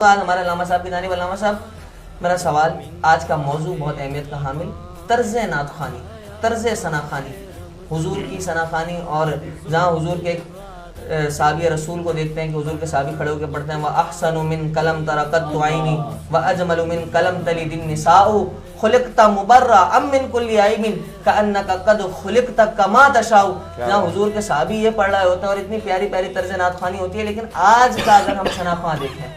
आज हमारे अल्लामा साहब की जानिब। अल्लामा साहब, मेरा सवाल, आज का मौजू बहुत अहमियत का हामिल, तर्ज नात खानी, तर्ज सना खानी, हुजूर की सना खानी। और जहाँ हुजूर के साहबी रसूल को देखते हैं कि हुजूर के साहबी खड़े होकर पढ़ते हैं, वह अहसनु मिन कलम तरकत आईनी व अजमलु मिन कलम तलिदिन निसाउ खुलिकता मुबर्रा अम मिन कुल्ली आइबिन कअन्नका कद खुलिकता कमा तशाउ। जहाँ हुजूर के साहबी ये पढ़ रहे होते हैं और इतनी प्यारी प्यारी तर्ज नात खानी होती है, लेकिन आज का अगर हम सना खां देखें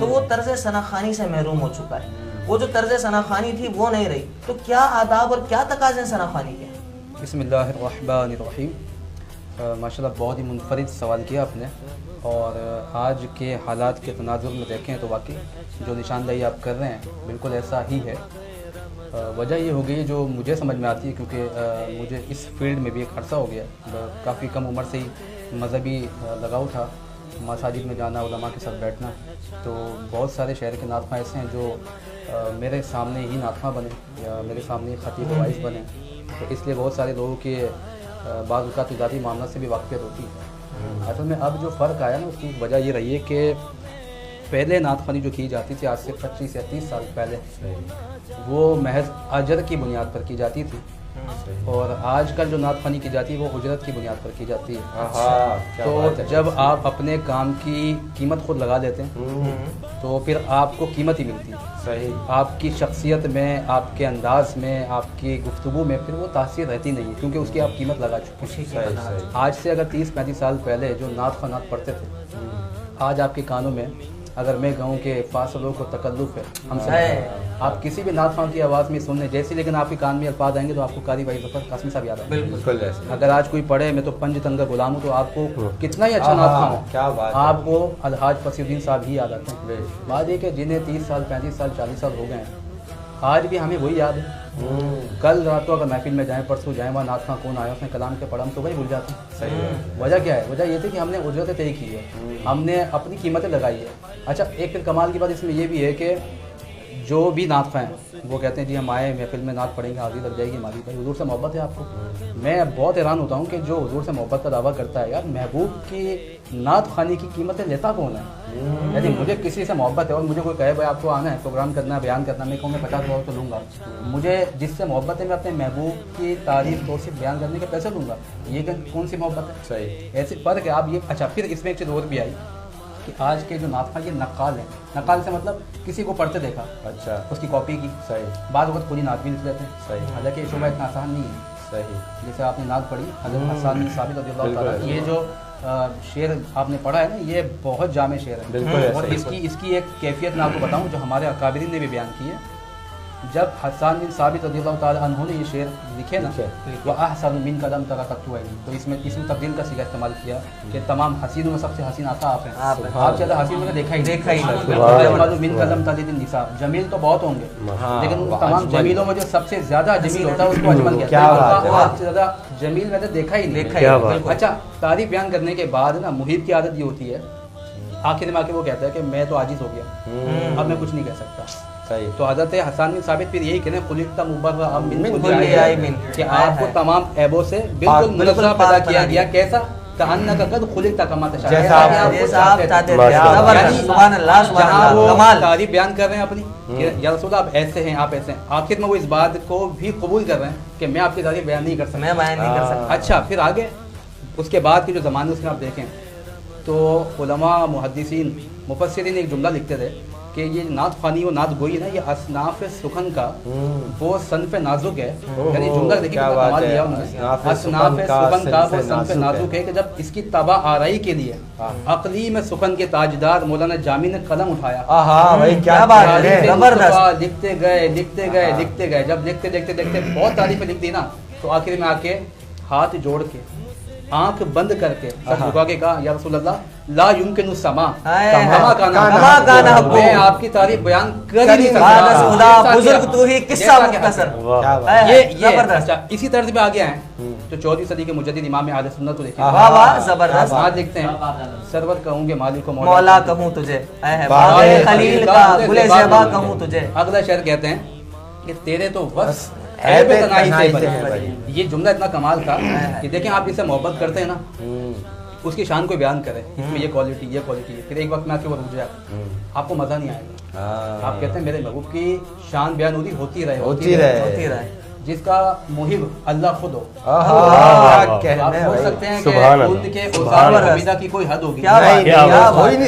तो वो तर्ज सनाखानी से महरूम हो चुका है। वो जो तर्ज सनाखानी थी वो नहीं रही। तो क्या आदाब और क्या तकाज़े सनाखानी के? बिस्मिल्लाहिर्रहमानिर्रहीम। माशाल्लाह बहुत ही मुनफरिद सवाल किया आपने। और आज के हालात के तनाजुर में देखें तो वाकई जो निशानदही आप कर रहे हैं बिल्कुल ऐसा ही है। वजह ये हो गई जो मुझे समझ में आती है, क्योंकि मुझे इस फील्ड में भी एक अरसा हो गया, काफ़ी कम उम्र से ही मजहबी लगाव था, मसाजिद में जाना, उलमा के साथ बैठना। तो बहुत सारे शहर के नात खां ऐसे हैं जो मेरे सामने ही नात खां बने या मेरे सामने ही खतीब वाइस बने। तो इसलिए बहुत सारे लोगों के बाज़ औक़ात ज़ाती मामला से भी वाक़फ़ियत होती है। असल में अब जो फ़र्क आया ना, उसकी वजह ये रही है कि पहले नात ख़वानी जो की जाती थी आज से 25 या 30 साल पहले, वो महज अजर की बुनियाद पर की जाती थी, और आजकल जो नात ख़वानी की जाती है वो उजरत की बुनियाद पर की जाती है। तो जब आप अपने काम की कीमत खुद लगा देते हैं तो फिर आपको कीमत ही मिलती है। सही। आपकी शख्सियत में, आपके अंदाज में, आपकी गुफ्तगू में फिर वो तासीर रहती नहीं है, क्योंकि उसकी आप कीमत लगा चुके हैं। आज से अगर 30-35 साल पहले जो नात ख़वानात पढ़ते थे, आज आपके कानों में अगर मैं कहूँ कि फासलों को तकल्लुफ़ है हमसे, आप किसी भी नात ख़वान की आवाज़ में सुनने जैसी, लेकिन आपके कान में अल्फाज आएंगे तो आपको कारी भाई ज़फ़र कासिम साहब याद आएंगे। बिल्कुल ऐसे। अगर आज कोई पढ़े मैं तो पंज तंग गुलाम हूँ, तो आपको कितना ही अच्छा नात ख़वान हो, क्या बात है। आपको अलहाज फसीउद्दीन साहब ही याद आते हैं। बात ये कि जिन्हें 30 साल 35 साल 40 साल हो गए हैं, आज भी हमें वही याद है। कल रात को अगर महफिल में जाएँ, परसों जाएँ, वहाँ नात खां कौन आया, उसने कलाम के पढ़ा, हम तो वही भूल जाते हैं। सही। वजह क्या है? वजह ये थी कि हमने उजरत तय की है, हमने अपनी कीमतें लगाई है। अच्छा, एक फिर कमाल की बात इसमें यह भी है कि जो भी नात खां हैं वो कहते हैं जी हम आए महफिल में नात पढ़ेंगे, हाजिर लग जाएगी हमारी। भाई हुजूर से मोहब्बत है आपको। मैं बहुत हैरान होता हूँ कि जो हुजूर से मोहब्बत का दावा करता है, यार महबूब की नात खानी की कीमतें लेता कौन है? यदि मुझे किसी से मोहब्बत है और मुझे कोई कहे भाई आपको आना है, प्रोग्राम करना है, बयान करना है, मैं कहूँगा 50 रुपये तो लूँगा। मुझे जिससे मोहब्बत है मैं अपने महबूब की तारीफ तो सिर्फ बयान करने के पैसे लूँगा, ये कौन सी मोहब्बत है? सही। ऐसे फ़र्क है आप ये। अच्छा, फिर इसमें एक चीज़ और भी आई कि आज के जो नात खां ये नक्काल हैं। नक्काल से मतलब किसी को पढ़ते देखा, अच्छा, उसकी कॉपी की। सही। बाद वक्त खुद ही नात भी लिख लेते हैं। सही। हालांकि ये शोभा इतना आसान नहीं है। सही। जैसे आपने नात पढ़ी हज़रत हसन बिन साबित रज़ियल्लाहु ताला, ये जो शेर आपने पढ़ा है ना, ये बहुत जामे शेर है। बिल्कुल और ऐसे। इसकी एक कैफियत मैं आपको बताऊं जो हमारे अकाबिरीन ने भी बयान की है। जब हसन बिन साबित रज़ियल्लाहु ताला अन्हु ने ये शेर लिखे ना, वह अहसन मिन कलम तरकत आईनी, तो इसमें तब्दील का सीगा इस्तेमाल किया कि तमाम हसीनों में सबसे हसीन आता आप हैं। आप ज़्यादा हसीन मैंने देखा ही मिन कलम तलिदिन निसा। जमील तो बहुत होंगे, लेकिन उन तमाम जमीलों में जो सबसे ज़्यादा जमील होता है उसको अजमल कहते हैं। आपसे ज़्यादा जमील मैंने देखा ही नहीं। अच्छा, तारीफ बयान करने के बाद ना मुहिब की आदत ये होती है, आखिर में आके वो कहता है कि मैं तो आजिज़ हो गया, अब मैं कुछ नहीं कह सकता। सही। तो हज़रत हसन बिन साबित फिर यही कहते हैं खुलिक़्ता मुबर्रा मिन कुल्ली आइबिन, कि आपको तमाम ऐबों से बिल्कुल मुनज़्ज़ह पैदा किया गया। कैसा? कअन्नका कद खुलिक़ता कमा तशा, जैसा आप चाहते थे। सुभान अल्लाह, सुभान अल्लाह, कमाल। तारीफ बयान कर रहे हैं अपनी कि या रसूल आप ऐसे हैं, आप ऐसे हैं। आखिर में वो इस बात को भी कबूल कर रहे हैं कि मैं आपकी तारीफ बयान नहीं कर सकता, मैं बयान नहीं कर सकता। अच्छा, फिर आगे उसके बाद के जो ज़माने उसमें आप देखें तो उलमा मुहद्दिसीन मुफस्सिरीन एक जुमला लिखते थे कि ये नात ख़वानी और नात गोई ना, ये असनाफ़ सुखन का वो सनफ़ नाजुक है। यानी जुमला देखिए कितना कमाल दिया उन्होंने। असनाफ़ सुखन का वो सनफ़ नाजुक है कि जब इसकी तबा आराई के लिए अक़ली में सुखन के ताजदार मौलाना जामी ने कलम उठाया। भाई क्या बात है, जबरदस्त। लिखते गए लिखते गए लिखते गए, जब लिखते देखते देखते बहुत तारीफ़ें लिख दी ना, तो आखिर में आके हाथ जोड़ के आंख बंद करके सब झुका के कहा, या रसूल अल्लाह ला युमकिनु समा कमा काना, मैं आपकी तारीफ बयान कर ही नहीं सकता। बुजुर्ग तू ही, किस्सा मुख्तसर। ये अच्छा, इसी तर्ज पे आगे आए तो 14वीं सदी के मुजद्दिद इमाम अहले सुन्नत को देखिए। वाह वाह, जबरदस्त। आज लिखते हैं सरवर कहूँगे मालिक को मौला कहूँ तुझे, खलील का गुले ज़ेबा कहूँ तुझे। अगला शेर कहते हैं कि तेरे तो बस ये जुमला इतना कमाल था कि देखें आप इससे मोहब्बत करते हैं ना, उसकी शान को बयान करें, इसमें ये क्वालिटी है, फिर एक वक्त में आपके ऊपर रुक जाए, आपको मज़ा नहीं आएगा। आप कहते हैं मेरे महबूब की शान बयान होती रहे, जिसका मुहिब अल्लाह खुद हो। आप सोच सकते हैं कि उनके औसाफ और हमीदा की कोई हद होगी?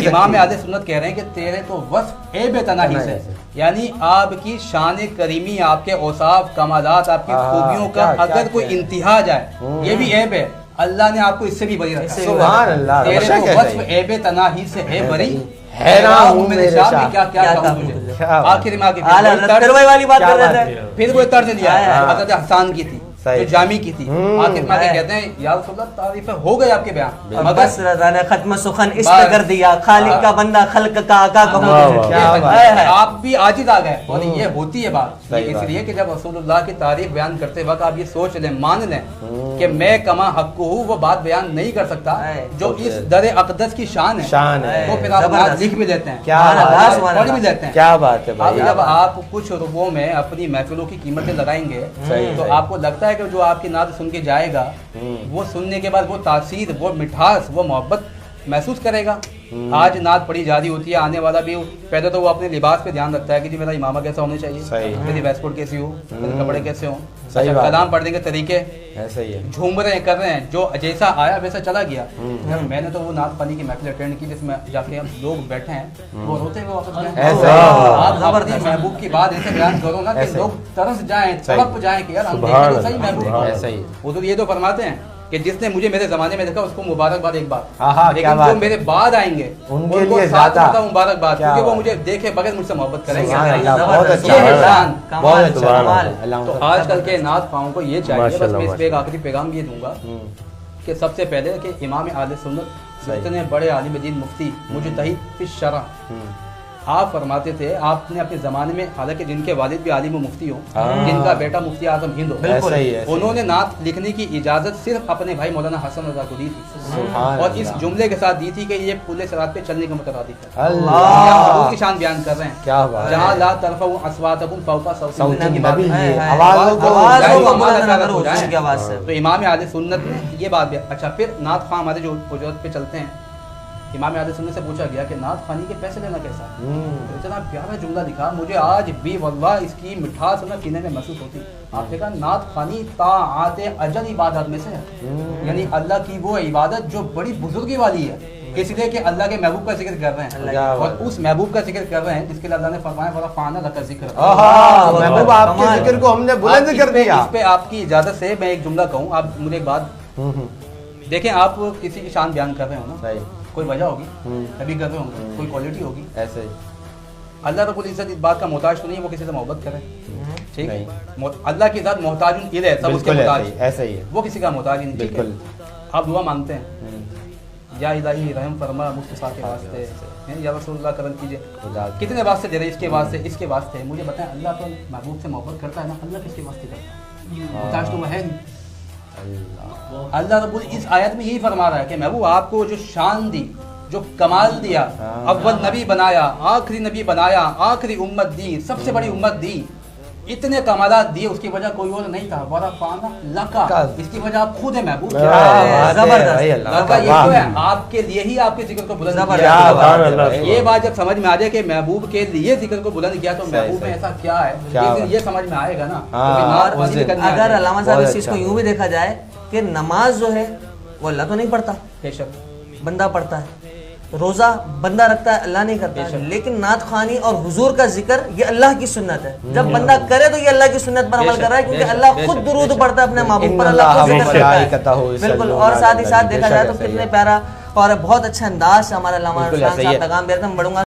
इमाम आले सुन्नत कह रहे हैं कि तेरे तो वस्फ ऐब तनाही से, यानी आपकी शान करीमी, आपके औसाफ कमालात, आपकी खूबियों का अगर कोई इंतहा जाए ये भी ऐब है। अल्लाह ने आपको इससे भी बरी रखा। सुभान अल्लाह, तेरे तो वस्फ ऐब तनाही से है बरी, हैरान हूं मेरे शाह में क्या क्या कहूं तुझे। आखिर में आगे वाली बात कर रहे थे, फिर वो तर्ज दिया हज़रत हसन की थी, जो जामी की थी। आखिर में आगे कहते हैं या रसूल अल्लाह तारीफ हो गए आपके बयान, मगर बस रज़ा ने खत्म सुखन इस पे कर दिया, खालिक का बंदा खल्क का आका कहूं। आप भी आजिज आ गए। और ये होती है बात इसलिए कि जब रसूलुल्लाह की तारीफ बयान करते वक्त आप ये सोच लें, मान लें कि मैं कमा हक हूँ, वो बात बयान नहीं कर सकता जो इस दर अक़दस की शान है, तो फिर आप नात लिख भी लेते हैं, पढ़ भी लेते हैं। क्या बात है भाई। अब जब आप कुछ रुपयों में अपनी महफिलों की कीमतें लगाएंगे तो आपको लगता है कि जो आपकी नात सुन के जाएगा वो सुनने के बाद वो तासीर, वो मिठास, वो मोहब्बत महसूस करेगा। आज नात पढ़ी जा रही होती है, आने वाला भी पहले तो वो अपने लिबास पे ध्यान रखता है कि जी मेरा इमामा कैसा होना चाहिए, मेरी वेस्टकोट कैसी हो, मेरे कपड़े कैसे हो, कलाम पढ़ने के तरीके ऐसा ही है, झूम रहे हैं, कर रहे हैं, जो जैसा आया वैसा चला गया। मैंने तो वो नात पानी की महफिल अटेंड की जिसमें जाके हम लोग बैठे हैं, वो रोते हुए वापस गए। आप अपनी महबूब की बात ऐसे बयान करो ना कि लोग तरस जाएं, तड़प जाएं कि यार हम देखें तो सही महबूब। ऐसा ही वो तो ये तो फरमाते हैं कि जिसने मुझे मेरे जमाने में देखा उसको मुबारकबाद एक बार, हाँ, लेकिन जो मेरे बाद आएंगे उनके उनको लिए साथ ज्यादा मुबारकबाद, क्योंकि वो मुझे देखे बगैर मुझसे मोहब्बत करेंगे। बहुत अच्छा, ये है शान। बहुत अच्छा। तो आजकल के नात खाओं को ये चाहिए, बस मैं इस पे एक आखिरी पैगाम ये दूंगा कि सबसे पहले कि इमाम आले सुन्नत इतने बड़े आलिम दीन मुफ्ती मुजतहिद फिश शरअ, आप फरमाते थे आपने अपने जमाने में, हालांकि जिनके वालिद भी आलिम मुफ्ती हो, जिनका बेटा मुफ्ती आजम हिंद हो, उन्होंने नात लिखने की इजाजत सिर्फ अपने भाई मौलाना हसन रज़ा को दी थी, और इस जुमले के साथ दी थी कि ये पुल सिरात पे चलने के मुतरादिफ है। अल्लाह की शान बयान कर रहे हैं, क्या बात, जहां ला तरफउ अस्वातकुम फौका सौती की बात है, तो इमाम आले सुन्नत ने ये बात। अच्छा, फिर नात खां हमारे जो उजरत पे चलते हैं, इमाम आले सुन्नत से पूछा गया कि नात खानी के पैसे लेना कैसा है, तो इतना प्यारा जुमला लिखा, मुझे आज भी वल्लाह इसकी मिठास ना सीने में महसूस होती। आपने कहा नात खानी ताआते अजल इबादत में से है, यानी अल्लाह की वो इबादत जो बड़ी बुजुर्गी वाली है, इसलिए कि अल्लाह के महबूब का जिक्र कर रहे हैं, और उस महबूब का जिक्र कर रहे हैं जिसके लिए अल्लाह ने फरमाया बड़ा फाना लका जिक्र, महबूब आपके जिक्र को हमने बुलंद कर दिया। इस पे आपकी इजाजत से मैं एक जुमला कहूँ, आप मुझे एक बात देखें, आप किसी की शान बयान कर रहे हो ना, कोई वजह होगी, तभी कर रहे होंगे, कोई क्वालिटी होगी। ऐसे ही अल्लाह रब्बुल इज्जत इस बात का मोहताज तो नहीं है वो किसी से मोहब्बत करे, ठीक है, अल्लाह की ज़ात मोहताजुन इलैह, सब उसके मोहताज, ऐसा ही है, वो किसी का मोहताज नहीं। बिल्कुल, आप दुआ मांगते हैं, या इलाही रहम फरमा मुस्तफा के वास्ते, या रसूलुल्लाह करम कीजिए, कितने वास्ते दे रहे, इसके वास्ते, इसके वास्ते। मुझे बताएं, अल्लाह तो महबूब से मोहब्बत करता है ना, अल्लाह किसके वास्ते करता है, मोहताज तो वह है नहीं। अल्लाह रब्बुल इस आयत में यही फरमा रहा है कि महबूब आपको जो शान दी, जो कमाल दिया, अव्वल नबी बनाया, आखिरी नबी बनाया, आखिरी उम्मत दी, सबसे बड़ी उम्मत दी, इतने कमालात दिए, उसकी वजह कोई और नहीं था, बड़ा फाना लका, इसकी वजह आप खुद है महबूब। जबरदस्त, आपके लिए ही आपके जिक्र को बुलंद किया। ये बात जब समझ में आ जाए कि महबूब के लिए जिक्र को बुलंद किया, तो महबूब में ऐसा क्या है, लेकिन ये समझ में आएगा ना। अगर अल्लामा साहब इस चीज को यूं भी देखा जाए कि नमाज जो है वो अल्लाह तो नहीं पढ़ता, बेशक बंदा पढ़ता है, रोजा बंदा रखता है, अल्लाह नहीं करता है, लेकिन नात खानी और हुजूर का जिक्र ये अल्लाह की सुन्नत है। जब बंदा करे तो ये अल्लाह की सुन्नत पर अमल कर रहा है, क्योंकि अल्लाह खुद दुरूद पढ़ता है अपने महबूब पर, अल्लाह खुद जिक्र करता है। बिल्कुल, और साथ ही साथ देखा जाए तो कितने प्यारा और बहुत अच्छा अंदाज से हमारा अल्लामा पैगाम दे रहे थे। मैं बढ़ूंगा